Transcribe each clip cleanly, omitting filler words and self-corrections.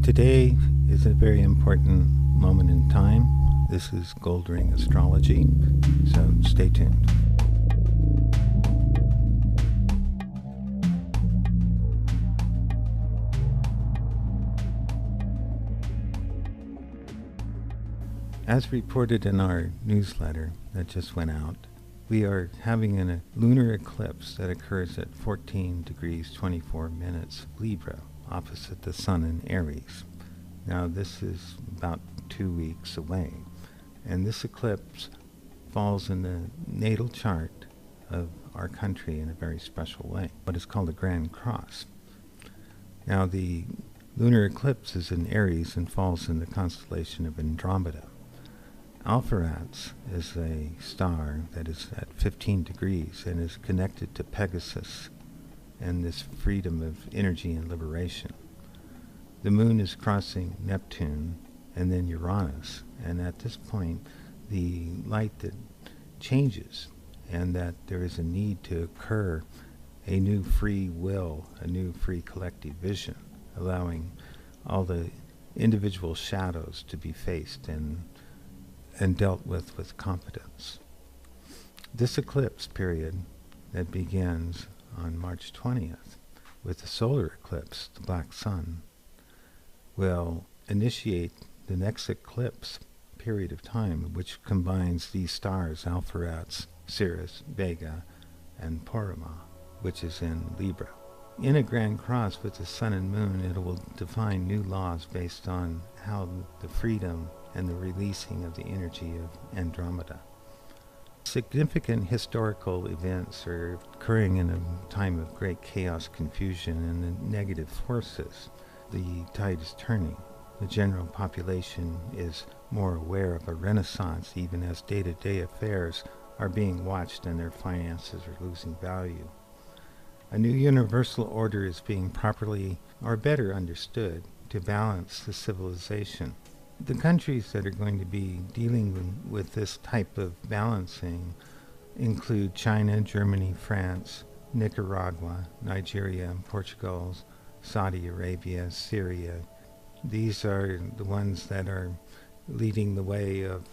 Today is a very important moment in time. This is Gold Ring Astrology, so stay tuned. As reported in our newsletter that just went out, we are having a lunar eclipse that occurs at 14 degrees 24 minutes Libra, opposite the Sun in Aries. Now this is about 2 weeks away, and this eclipse falls in the natal chart of our country in a very special way, what is called a Grand Cross. Now the lunar eclipse is in Aries and falls in the constellation of Andromeda. Alpheratz is a star that is at 15 degrees and is connected to Pegasus and this freedom of energy and liberation. The moon is crossing Neptune and then Uranus, and at this point the light that changes, and that there is a need to occur a new free will, a new free collective vision, allowing all the individual shadows to be faced and dealt with competence. This eclipse period that begins on March 20th with the solar eclipse, the black sun, will initiate the next eclipse period of time, which combines these stars, Alpheratz, Sirius, Vega, and Porrima, which is in Libra. In a Grand Cross with the sun and moon, it will define new laws based on how the freedom and the releasing of the energy of Andromeda. Significant historical events are occurring in a time of great chaos, confusion, and the negative forces. The tide is turning. The general population is more aware of a renaissance, even as day-to-day affairs are being watched and their finances are losing value. A new universal order is being properly or better understood to balance the civilization. The countries that are going to be dealing with this type of balancing include China, Germany, France, Nicaragua, Nigeria, Portugal, Saudi Arabia, Syria. These are the ones that are leading the way of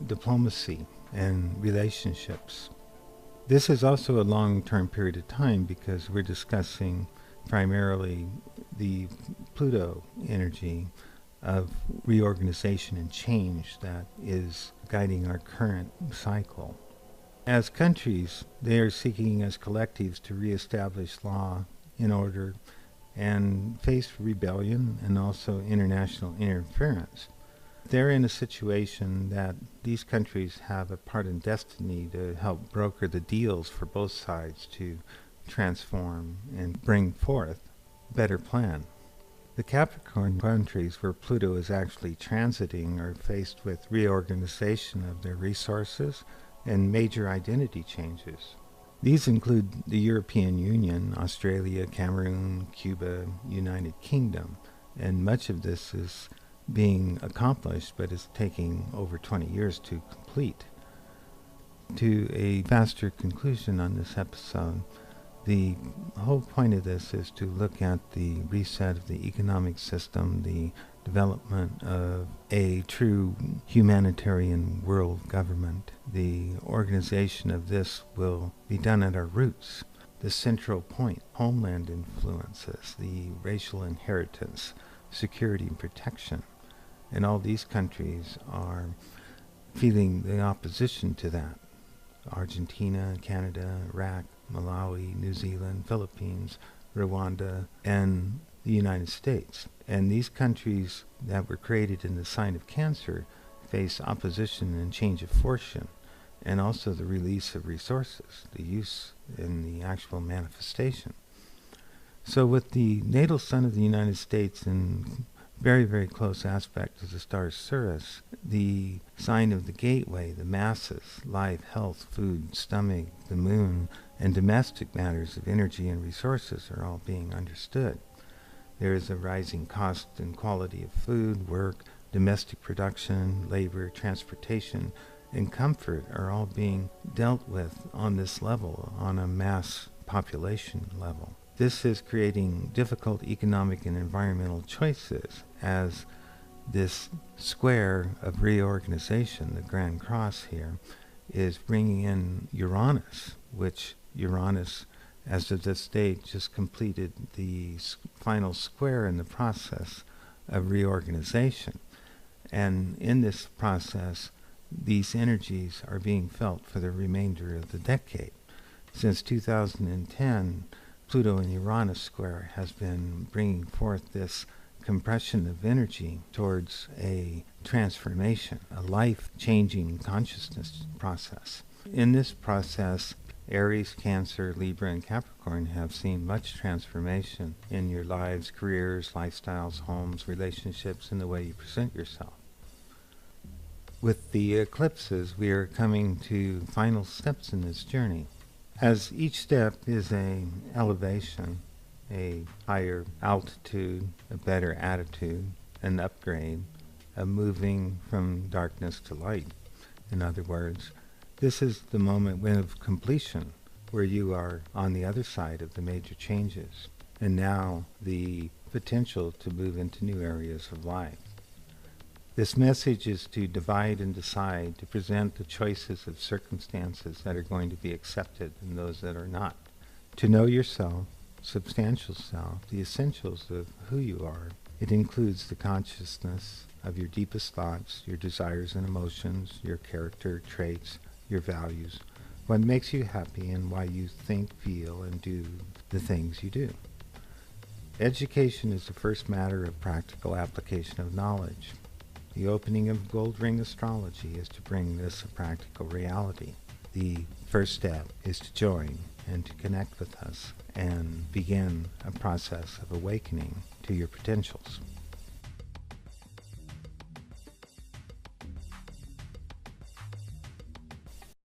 diplomacy and relationships. This is also a long-term period of time because we're discussing primarily the Pluto energy of reorganization and change that is guiding our current cycle. As countries, they are seeking as collectives to reestablish law and order and face rebellion and also international interference. They're in a situation that these countries have a part in destiny to help broker the deals for both sides to transform and bring forth a better plan. The Capricorn countries where Pluto is actually transiting are faced with reorganization of their resources and major identity changes. These include the European Union, Australia, Cameroon, Cuba, United Kingdom, and much of this is being accomplished but is taking over 20 years to complete. To a faster conclusion on this episode, the whole point of this is to look at the reset of the economic system, the development of a true humanitarian world government. The organization of this will be done at our roots. The central point, homeland influences, the racial inheritance, security and protection. And all these countries are feeling the opposition to that. Argentina, Canada, Iraq, Malawi, New Zealand, Philippines, Rwanda, and the United States. And these countries that were created in the sign of Cancer face opposition and change of fortune, and also the release of resources, the use in the actual manifestation. So with the natal sun of the United States in very, very close aspect to the star Sirius, the sign of the gateway, the masses, life, health, food, stomach, the moon, and domestic matters of energy and resources are all being understood. There is a rising cost and quality of food, work, domestic production, labor, transportation, and comfort are all being dealt with on this level, on a mass population level. This is creating difficult economic and environmental choices as this square of reorganization, the Grand Cross here, is bringing in Uranus, which Uranus, as of this date, just completed the final square in the process of reorganization. And in this process, these energies are being felt for the remainder of the decade. Since 2010, Pluto and Uranus square has been bringing forth this compression of energy towards a transformation, a life-changing consciousness process. In this process, Aries, Cancer, Libra, and Capricorn have seen much transformation in your lives, careers, lifestyles, homes, relationships, and the way you present yourself. With the eclipses, we are coming to final steps in this journey. As each step is an elevation, a higher altitude, a better attitude, an upgrade, a moving from darkness to light. In other words, this is the moment of completion, where you are on the other side of the major changes, and now the potential to move into new areas of life. This message is to divide and decide, to present the choices of circumstances that are going to be accepted and those that are not. To know yourself, substantial self, the essentials of who you are. It includes the consciousness of your deepest thoughts, your desires and emotions, your character traits, your values, what makes you happy and why you think, feel, and do the things you do. Education is the first matter of practical application of knowledge. The opening of Gold Ring Astrology is to bring this a practical reality. The first step is to join and to connect with us and begin a process of awakening to your potentials.